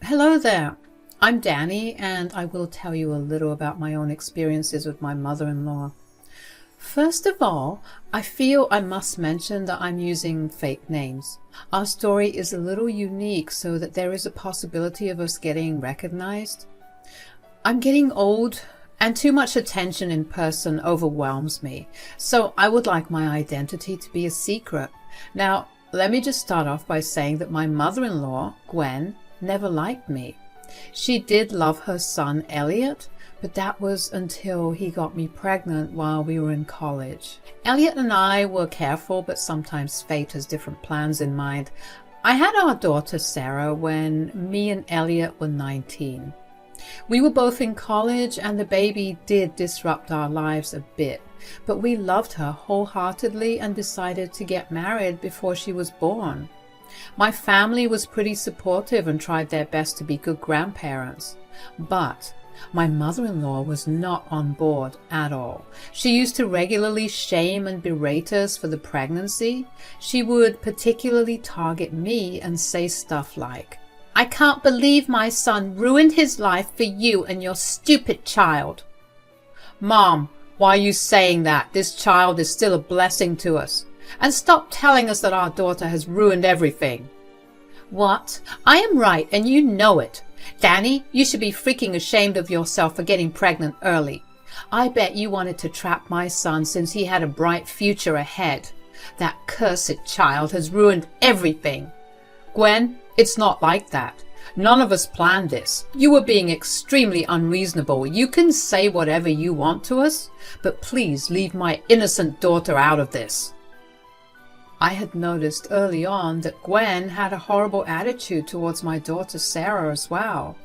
Hello there. I'm Danny, and I will tell you a little about my own experiences with my mother-in-law. First of all, I feel I must mention that I'm using fake names. Our story is a little unique so that there is a possibility of us getting recognized. I'm getting old, and too much attention in person overwhelms me, so I would like my identity to be a secret. Now, let me just start off by saying that my mother-in-law, Gwen, never liked me. She did love her son Elliot, but that was until he got me pregnant while we were in college. Elliot and I were careful, but sometimes fate has different plans in mind. I had our daughter Sarah when me and Elliot were 19. We were both in college, and the baby did disrupt our lives a bit, but we loved her wholeheartedly and decided to get married before she was born. My family was pretty supportive and tried their best to be good grandparents, but my mother-in-law was not on board at all. She used to regularly shame and berate us for the pregnancy. She would particularly target me and say stuff like, "I can't believe my son ruined his life for you and your stupid child." "Mom, why are you saying that? This child is still a blessing to us. And stop telling us that our daughter has ruined everything." "What? I am right, and you know it. Danny, you should be freaking ashamed of yourself for getting pregnant early. I bet you wanted to trap my son since he had a bright future ahead. That cursed child has ruined everything." "Gwen, it's not like that. None of us planned this. You were being extremely unreasonable. You can say whatever you want to us, but please leave my innocent daughter out of this." I had noticed early on that Gwen had a horrible attitude towards my daughter Sarah as well.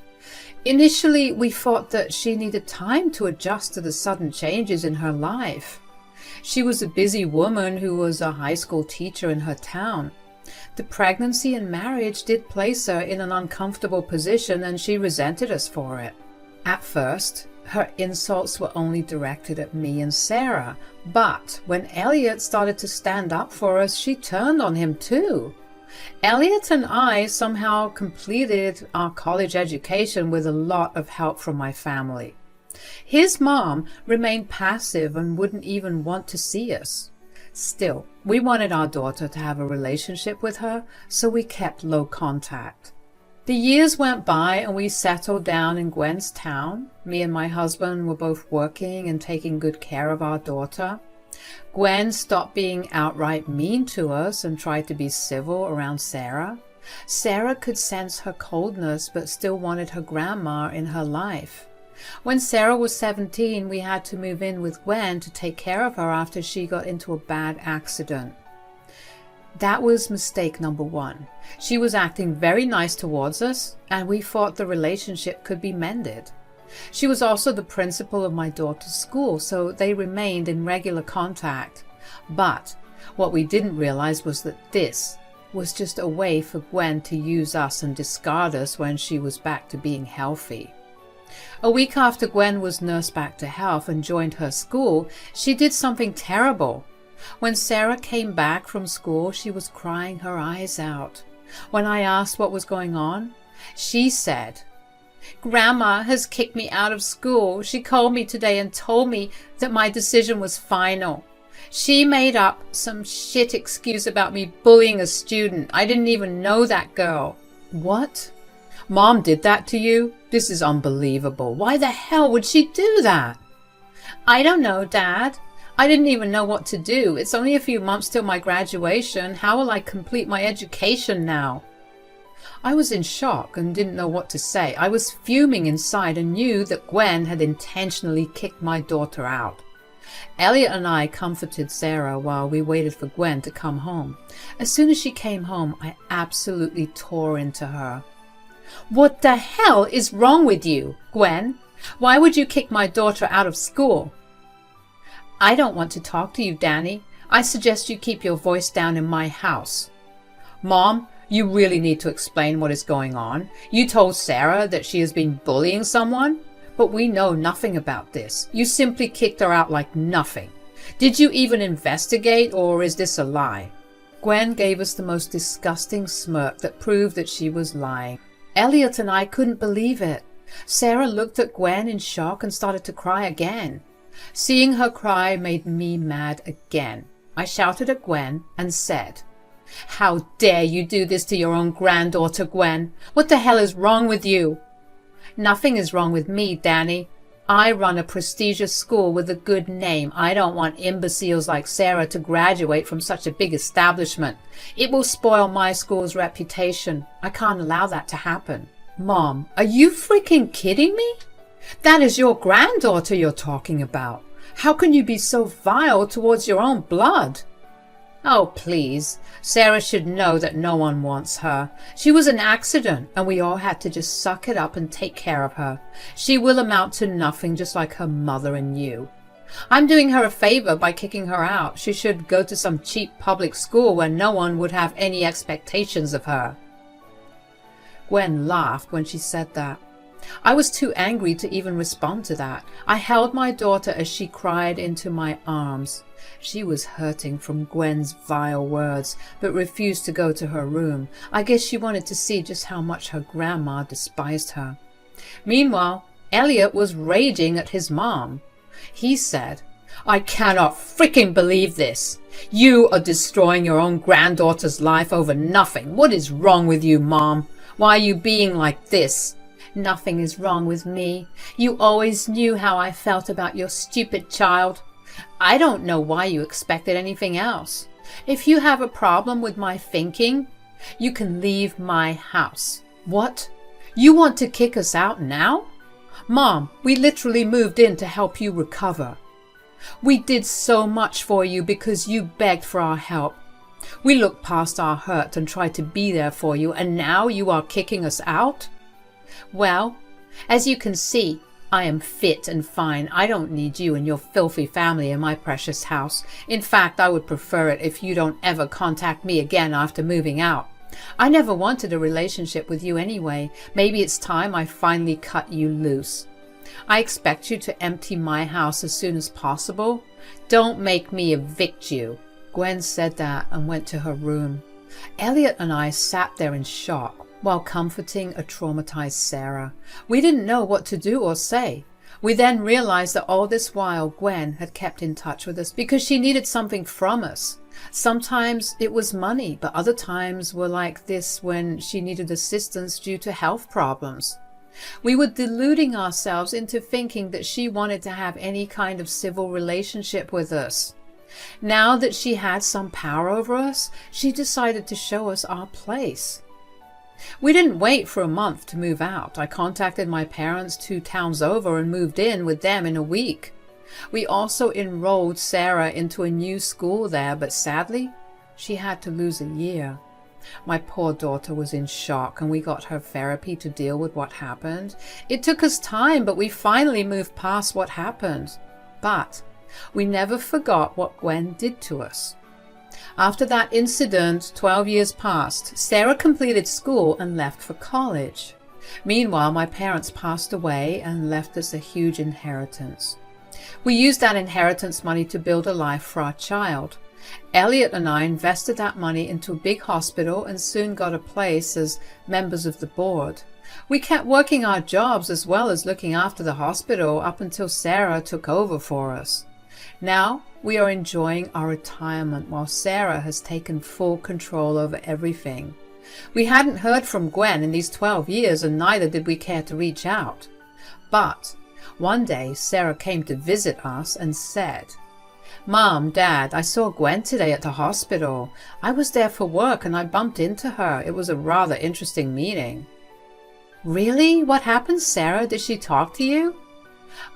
Initially, we thought that she needed time to adjust to the sudden changes in her life. She was a busy woman who was a high school teacher in her town. The pregnancy and marriage did place her in an uncomfortable position, and she resented us for it. At first, her insults were only directed at me and Sarah, but when Elliot started to stand up for us, she turned on him too. Elliot and I somehow completed our college education with a lot of help from my family. His mom remained passive and wouldn't even want to see us. Still, we wanted our daughter to have a relationship with her, so we kept low contact. The years went by and we settled down in Gwen's town. Me and my husband were both working and taking good care of our daughter. Gwen stopped being outright mean to us and tried to be civil around Sarah. Sarah could sense her coldness but still wanted her grandma in her life. When Sarah was 17, we had to move in with Gwen to take care of her after she got into a bad accident. That was mistake number one. She was acting very nice towards us, and we thought the relationship could be mended. She was also the principal of my daughter's school, so they remained in regular contact. But what we didn't realize was that this was just a way for Gwen to use us and discard us when she was back to being healthy. A week after Gwen was nursed back to health and joined her school, she did something terrible. When Sarah came back from school, she was crying her eyes out. When I asked what was going on, she said, "Grandma has kicked me out of school. She called me today and told me that my decision was final. She made up some shit excuse about me bullying a student. I didn't even know that girl." "What? Mom did that to you? This is unbelievable. Why the hell would she do that?" "I don't know, Dad. I didn't even know what to do. It's only a few months till my graduation. How will I complete my education now?" I was in shock and didn't know what to say. I was fuming inside and knew that Gwen had intentionally kicked my daughter out. Elliot and I comforted Sarah while we waited for Gwen to come home. As soon as she came home, I absolutely tore into her. "What the hell is wrong with you, Gwen? Why would you kick my daughter out of school?" "I don't want to talk to you, Danny. I suggest you keep your voice down in my house." "Mom, you really need to explain what is going on. You told Sarah that she has been bullying someone, but we know nothing about this. You simply kicked her out like nothing. Did you even investigate, or is this a lie?" Gwen gave us the most disgusting smirk that proved that she was lying. Elliot and I couldn't believe it. Sarah looked at Gwen in shock and started to cry again. Seeing her cry made me mad again. I shouted at Gwen and said, "How dare you do this to your own granddaughter, Gwen? What the hell is wrong with you?" "Nothing is wrong with me, Danny. I run a prestigious school with a good name. I don't want imbeciles like Sarah to graduate from such a big establishment. It will spoil my school's reputation. I can't allow that to happen." "Mom, are you freaking kidding me? That is your granddaughter you're talking about. How can you be so vile towards your own blood?" "Oh, please. Sarah should know that no one wants her. She was an accident, and we all had to just suck it up and take care of her. She will amount to nothing, just like her mother and you. I'm doing her a favor by kicking her out. She should go to some cheap public school where no one would have any expectations of her." Gwen laughed when she said that. I was too angry to even respond to that. I held my daughter as she cried into my arms. She was hurting from Gwen's vile words, but refused to go to her room. I guess she wanted to see just how much her grandma despised her. Meanwhile, Elliot was raging at his mom. He said, "I cannot freaking believe this. You are destroying your own granddaughter's life over nothing. What is wrong with you, Mom? Why are you being like this?" "Nothing is wrong with me. You always knew how I felt about your stupid child. I don't know why you expected anything else. If you have a problem with my thinking, you can leave my house." "What? You want to kick us out now?" "Mom, we literally moved in to help you recover. We did so much for you because you begged for our help. We looked past our hurt and tried to be there for you, and now you are kicking us out?" "Well, as you can see, I am fit and fine. I don't need you and your filthy family in my precious house. In fact, I would prefer it if you don't ever contact me again after moving out. I never wanted a relationship with you anyway. Maybe it's time I finally cut you loose. I expect you to empty my house as soon as possible. Don't make me evict you." Gwen said that and went to her room. Elliot and I sat there in shock while comforting a traumatized Sarah. We didn't know what to do or say. We then realized that all this while Gwen had kept in touch with us because she needed something from us. Sometimes it was money, but other times were like this when she needed assistance due to health problems. We were deluding ourselves into thinking that she wanted to have any kind of civil relationship with us. Now that she had some power over us, she decided to show us our place. We didn't wait for a month to move out. I contacted my parents 2 towns over and moved in with them in a week. We also enrolled Sarah into a new school there, but sadly, she had to lose a year. My poor daughter was in shock, and we got her therapy to deal with what happened. It took us time, but we finally moved past what happened. But we never forgot what Gwen did to us. After that incident, 12 years passed. Sarah completed school and left for college. Meanwhile, my parents passed away and left us a huge inheritance. We used that inheritance money to build a life for our child. Elliot and I invested that money into a big hospital and soon got a place as members of the board. We kept working our jobs as well as looking after the hospital up until Sarah took over for us. Now we are enjoying our retirement while Sarah has taken full control over everything. We hadn't heard from Gwen in these 12 years, and neither did we care to reach out. But one day Sarah came to visit us and said, "Mom, Dad, I saw Gwen today at the hospital. I was there for work and I bumped into her. It was a rather interesting meeting." "Really? What happened, Sarah? Did she talk to you?"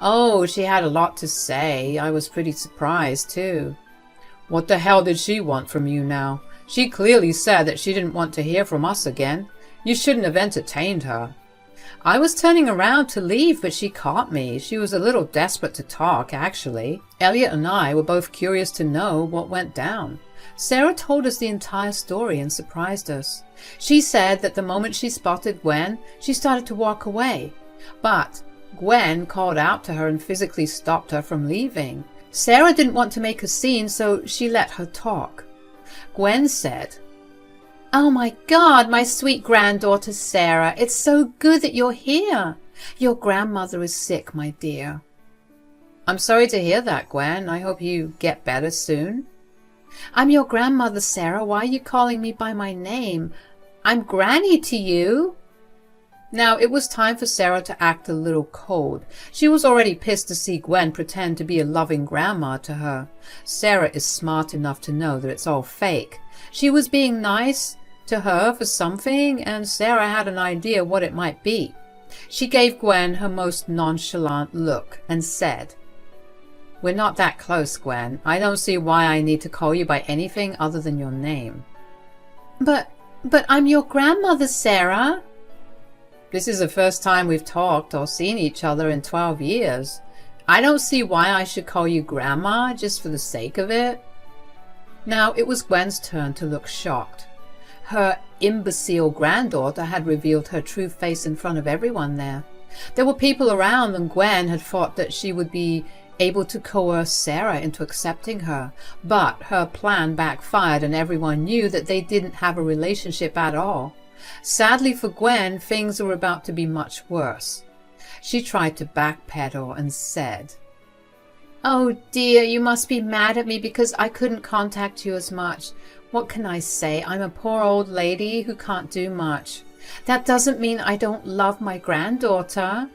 "Oh, she had a lot to say. I was pretty surprised, too." "What the hell did she want from you now? She clearly said that she didn't want to hear from us again. You shouldn't have entertained her." "I was turning around to leave, but she caught me. She was a little desperate to talk, actually." Elliot and I were both curious to know what went down. Sarah told us the entire story and surprised us. She said that the moment she spotted Gwen, she started to walk away. But Gwen called out to her and physically stopped her from leaving. Sarah didn't want to make a scene, so she let her talk. Gwen said, Oh my God, my sweet granddaughter Sarah, it's so good that you're here. Your grandmother is sick, my dear. I'm sorry to hear that, Gwen. I hope you get better soon. I'm your grandmother, Sarah. Why are you calling me by my name? I'm Granny to you. Now, it was time for Sarah to act a little cold. She was already pissed to see Gwen pretend to be a loving grandma to her. Sarah is smart enough to know that it's all fake. She was being nice to her for something, and Sarah had an idea what it might be. She gave Gwen her most nonchalant look and said, "We're not that close, Gwen. I don't see why I need to call you by anything other than your name." But I'm your grandmother, Sarah. This is the first time we've talked or seen each other in 12 years. I don't see why I should call you Grandma just for the sake of it. Now it was Gwen's turn to look shocked. Her imbecile granddaughter had revealed her true face in front of everyone there. There were people around, and Gwen had thought that she would be able to coerce Sarah into accepting her. But her plan backfired, and everyone knew that they didn't have a relationship at all. Sadly for Gwen, things were about to be much worse. She tried to backpedal and said, "Oh dear, you must be mad at me because I couldn't contact you as much. What can I say? I'm a poor old lady who can't do much. That doesn't mean I don't love my granddaughter."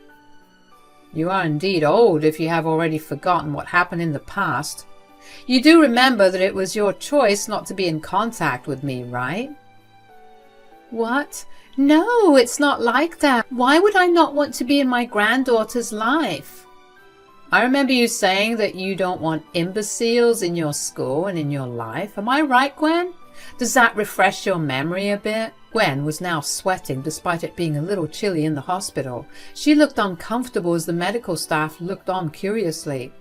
You are indeed old if you have already forgotten what happened in the past. You do remember that it was your choice not to be in contact with me, right? What? No, it's not like that. Why would I not want to be in my granddaughter's life? I remember you saying that you don't want imbeciles in your school and in your life. Am I right, Gwen? Does that refresh your memory a bit? Gwen was now sweating despite it being a little chilly in the hospital. She looked uncomfortable as the medical staff looked on curiously.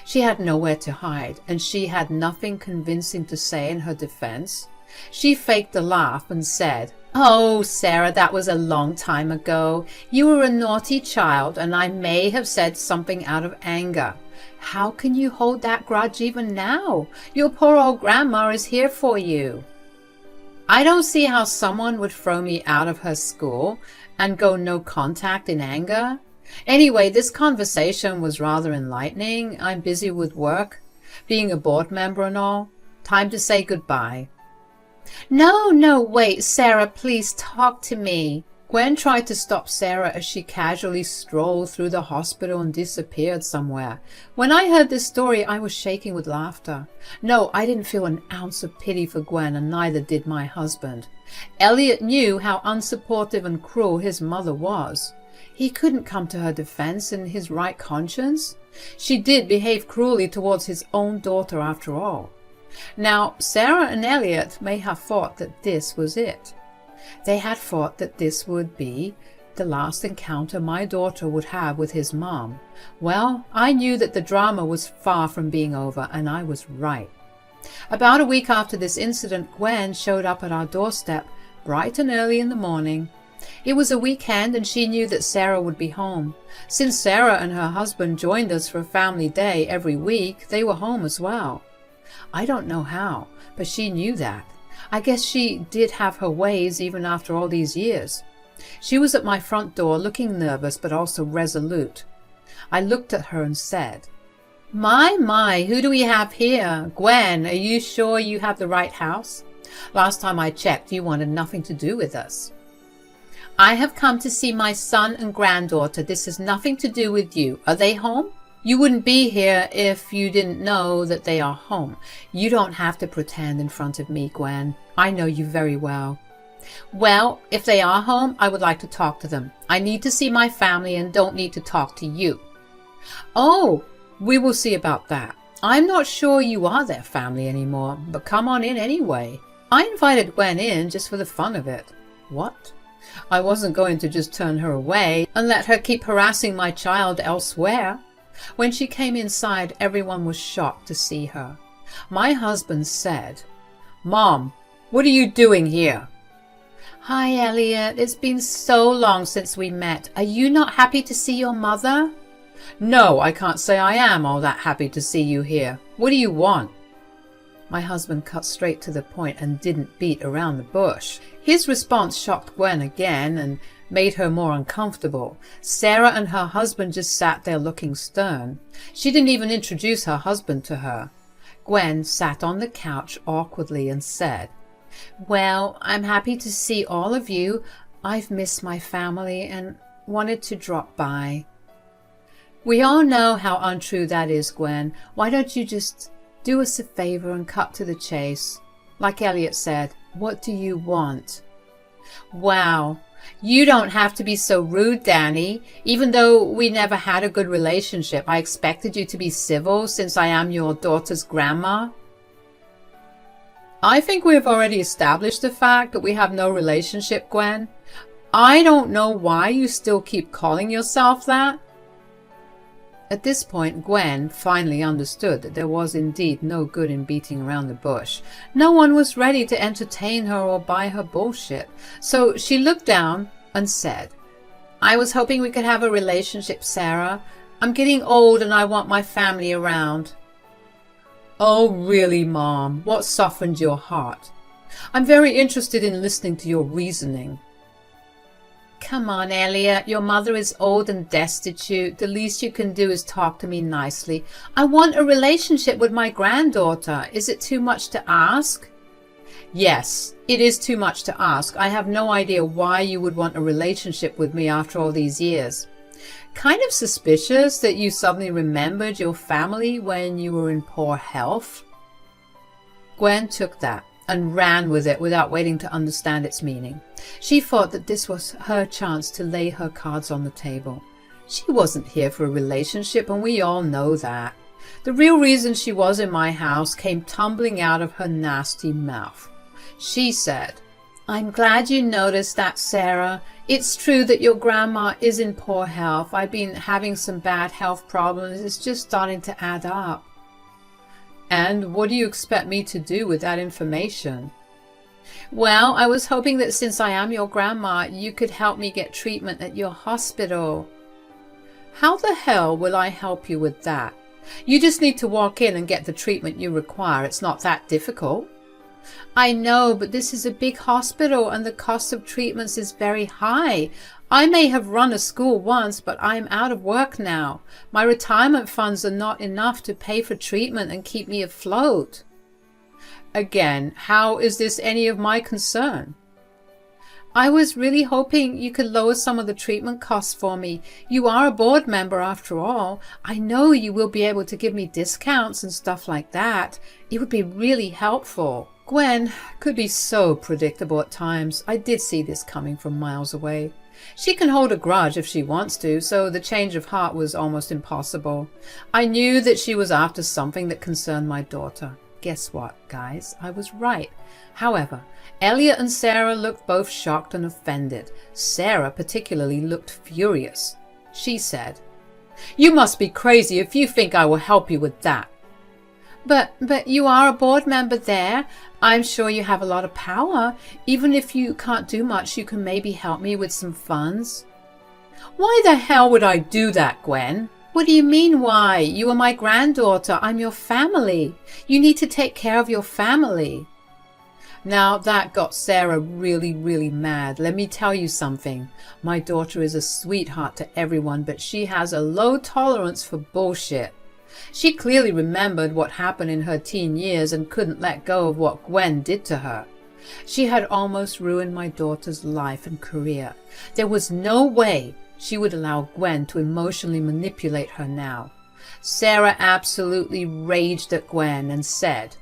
She had nowhere to hide, and she had nothing convincing to say in her defense. She faked a laugh and said, "Oh, Sarah, that was a long time ago. You were a naughty child, and I may have said something out of anger. How can you hold that grudge even now? Your poor old grandma is here for you." I don't see how someone would throw me out of her school and go no contact in anger. Anyway, this conversation was rather enlightening. I'm busy with work, being a board member and all. Time to say goodbye. No, wait, Sarah, please talk to me. Gwen tried to stop Sarah as she casually strolled through the hospital and disappeared somewhere. When I heard this story, I was shaking with laughter. No, I didn't feel an ounce of pity for Gwen, and neither did my husband. Elliot knew how unsupportive and cruel his mother was. He couldn't come to her defense in his right conscience. She did behave cruelly towards his own daughter after all. Now, Sarah and Elliot may have thought that this was it. They had thought that this would be the last encounter my daughter would have with his mom. Well, I knew that the drama was far from being over, and I was right. About a week after this incident, Gwen showed up at our doorstep bright and early in the morning. It was a weekend, and she knew that Sarah would be home. Since Sarah and her husband joined us for a family day every week, they were home as well. I don't know how, but she knew that. I guess she did have her ways even after all these years. She was at my front door looking nervous but also resolute. I looked at her and said, My, who do we have here? Gwen, are you sure you have the right house? Last time I checked, you wanted nothing to do with us. I have come to see my son and granddaughter. This has nothing to do with you. Are they home? You wouldn't be here if you didn't know that they are home. You don't have to pretend in front of me, Gwen. I know you very well. Well, if they are home, I would like to talk to them. I need to see my family and don't need to talk to you. Oh, we will see about that. I'm not sure you are their family anymore, but come on in anyway. I invited Gwen in just for the fun of it. What? I wasn't going to just turn her away and let her keep harassing my child elsewhere. When she came inside, everyone was shocked to see her. My husband said, Mom, what are you doing here? Hi, Elliot. It's been so long since we met. Are you not happy to see your mother? No, I can't say I am all that happy to see you here. What do you want? My husband cut straight to the point and didn't beat around the bush. His response shocked Gwen again and made her more uncomfortable. Sarah and her husband just sat there looking stern. She didn't even introduce her husband to her. Gwen sat on the couch awkwardly and said, "Well, I'm happy to see all of you. I've missed my family and wanted to drop by." "We all know how untrue that is, Gwen. Why don't you just do us a favor and cut to the chase? Like Elliot said, what do you want?" "Wow, you don't have to be so rude, Danny. Even though we never had a good relationship, I expected you to be civil since I am your daughter's grandma." "I think we've already established the fact that we have no relationship, Gwen. I don't know why you still keep calling yourself that." At this point, Gwen finally understood that there was indeed no good in beating around the bush. No one was ready to entertain her or buy her bullshit. So she looked down and said, "I was hoping we could have a relationship, Sarah. I'm getting old and I want my family around." "Oh, really, Mom? What softened your heart? I'm very interested in listening to your reasoning." "Come on, Elliot. Your mother is old and destitute. The least you can do is talk to me nicely. I want a relationship with my granddaughter. Is it too much to ask?" "Yes, it is too much to ask. I have no idea why you would want a relationship with me after all these years. Kind of suspicious that you suddenly remembered your family when you were in poor health." Gwen took that and ran with it without waiting to understand its meaning. She thought that this was her chance to lay her cards on the table. She wasn't here for a relationship, and we all know that. The real reason she was in my house came tumbling out of her nasty mouth. She said, "I'm glad you noticed that, Sarah. It's true that your grandma is in poor health. I've been having some bad health problems. It's just starting to add up." "And what do you expect me to do with that information?" "Well, I was hoping that since I am your grandma, you could help me get treatment at your hospital." "How the hell will I help you with that? You just need to walk in and get the treatment you require. It's not that difficult." "I know, but this is a big hospital and the cost of treatments is very high. I may have run a school once, but I'm out of work now. My retirement funds are not enough to pay for treatment and keep me afloat." "Again, how is this any of my concern?" "I was really hoping you could lower some of the treatment costs for me. You are a board member after all. I know you will be able to give me discounts and stuff like that. It would be really helpful." Gwen could be so predictable at times. I did see this coming from miles away. She can hold a grudge if she wants to, so the change of heart was almost impossible. I knew that she was after something that concerned my daughter. Guess what, guys? I was right. However, Elliot and Sarah looked both shocked and offended. Sarah particularly looked furious. She said, "You must be crazy if you think I will help you with that." But you are a board member there. I'm sure you have a lot of power. Even if you can't do much, you can maybe help me with some funds." "Why the hell would I do that, Gwen?" "What do you mean, why? You are my granddaughter. I'm your family. You need to take care of your family." Now that got Sarah really, really mad. Let me tell you something. My daughter is a sweetheart to everyone, but she has a low tolerance for bullshit. She clearly remembered what happened in her teen years and couldn't let go of what Gwen did to her. She had almost ruined my daughter's life and career. There was no way she would allow Gwen to emotionally manipulate her now. Sarah absolutely raged at Gwen and said,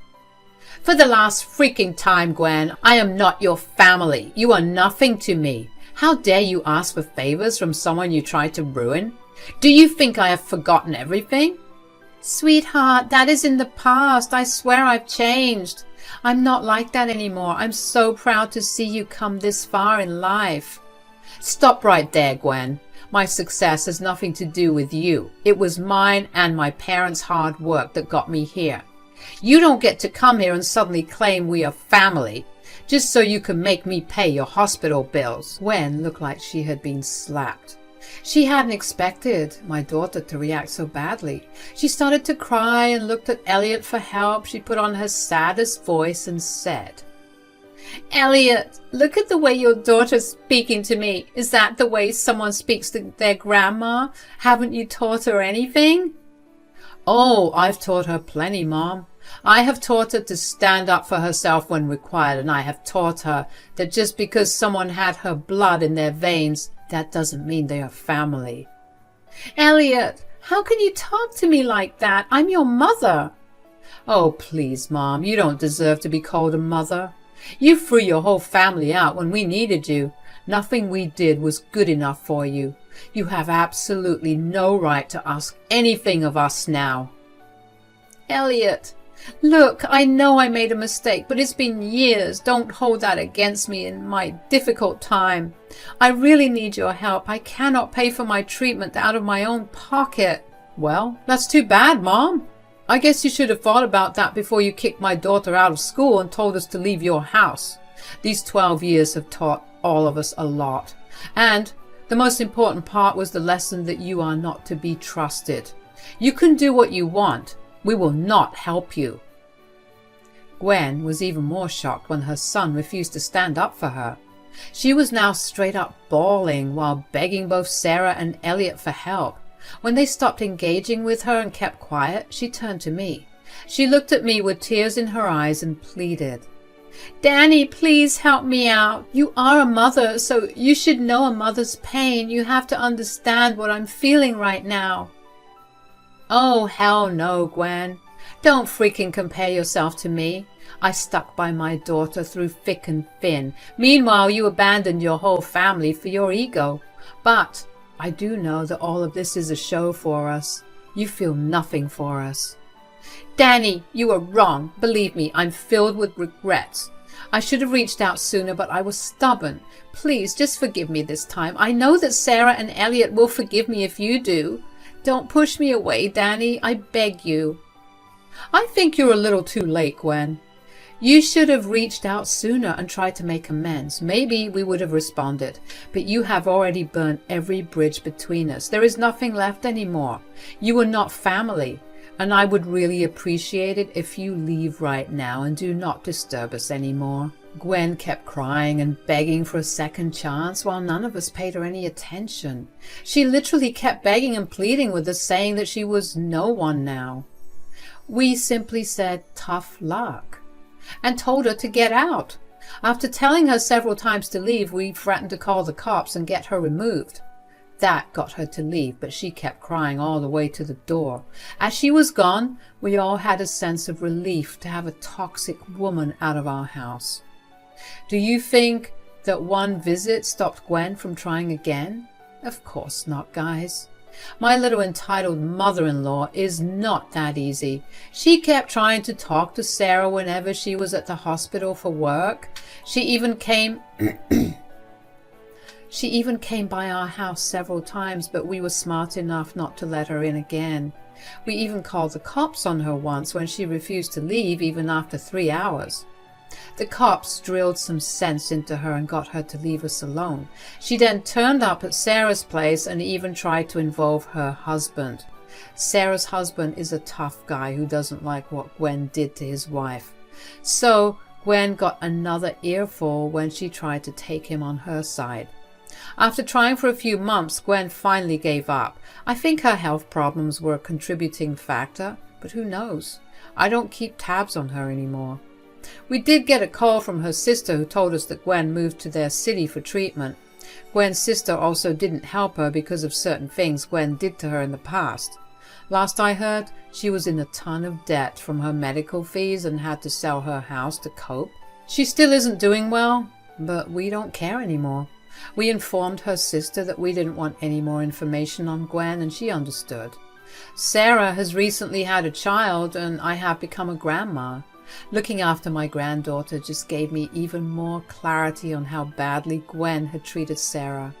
"For the last freaking time, Gwen, I am not your family. You are nothing to me. How dare you ask for favors from someone you tried to ruin? Do you think I have forgotten everything?" "Sweetheart, that is in the past. I swear I've changed. I'm not like that anymore. I'm so proud to see you come this far in life." "Stop right there, Gwen. My success has nothing to do with you. It was mine and my parents' hard work that got me here. You don't get to come here and suddenly claim we are family just so you can make me pay your hospital bills." Gwen looked like she had been slapped. She hadn't expected my daughter to react so badly. She started to cry and looked at Elliot for help. She put on her saddest voice and said, "Elliot, look at the way your daughter's speaking to me. Is that the way someone speaks to their grandma? Haven't you taught her anything?" "Oh, I've taught her plenty, Mom. I have taught her to stand up for herself when required, and I have taught her that just because someone had her blood in their veins, that doesn't mean they are family." "Elliot, how can you talk to me like that? I'm your mother." "Oh, please, Mom, you don't deserve to be called a mother. You threw your whole family out when we needed you. Nothing we did was good enough for you. You have absolutely no right to ask anything of us now." "Elliot, look, I know I made a mistake, but it's been years. Don't hold that against me in my difficult time. I really need your help. I cannot pay for my treatment out of my own pocket." "Well, that's too bad, Mom. I guess you should have thought about that before you kicked my daughter out of school and told us to leave your house. These 12 years have taught all of us a lot. And the most important part was the lesson that you are not to be trusted. You can do what you want. We will not help you." Gwen was even more shocked when her son refused to stand up for her. She was now straight up bawling while begging both Sarah and Elliot for help. When they stopped engaging with her and kept quiet, she turned to me. She looked at me with tears in her eyes and pleaded, "Danny, please help me out. You are a mother, so you should know a mother's pain. You have to understand what I'm feeling right now." "Oh, hell no, Gwen. Don't freaking compare yourself to me. I stuck by my daughter through thick and thin. Meanwhile, you abandoned your whole family for your ego. But I do know that all of this is a show for us. You feel nothing for us." "Danny, you are wrong. Believe me, I'm filled with regrets. I should have reached out sooner, but I was stubborn. Please, just forgive me this time. I know that Sarah and Elliot will forgive me if you do. Don't push me away, Danny. I beg you." "I think you're a little too late, Gwen. You should have reached out sooner and tried to make amends. Maybe we would have responded, but you have already burnt every bridge between us. There is nothing left anymore. You are not family, and I would really appreciate it if you leave right now and do not disturb us anymore." Gwen kept crying and begging for a second chance while none of us paid her any attention. She literally kept begging and pleading with us, saying that she was no one now. We simply said tough luck and told her to get out. After telling her several times to leave, we threatened to call the cops and get her removed. That got her to leave, but she kept crying all the way to the door. As she was gone, we all had a sense of relief to have a toxic woman out of our house. Do you think that one visit stopped Gwen from trying again? Of course not, guys. My little entitled mother-in-law is not that easy. She kept trying to talk to Sarah whenever she was at the hospital for work. She even came by our house several times, but we were smart enough not to let her in again. We even called the cops on her once when she refused to leave even after 3 hours. The cops drilled some sense into her and got her to leave us alone. She then turned up at Sarah's place and even tried to involve her husband. Sarah's husband is a tough guy who doesn't like what Gwen did to his wife. So Gwen got another earful when she tried to take him on her side. After trying for a few months, Gwen finally gave up. I think her health problems were a contributing factor, but who knows? I don't keep tabs on her anymore. We did get a call from her sister who told us that Gwen moved to their city for treatment. Gwen's sister also didn't help her because of certain things Gwen did to her in the past. Last I heard, she was in a ton of debt from her medical fees and had to sell her house to cope. She still isn't doing well, but we don't care anymore. We informed her sister that we didn't want any more information on Gwen, and she understood. Sarah has recently had a child, and I have become a grandma. Looking after my granddaughter just gave me even more clarity on how badly Gwen had treated Sarah.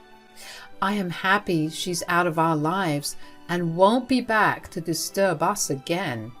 I am happy she's out of our lives and won't be back to disturb us again.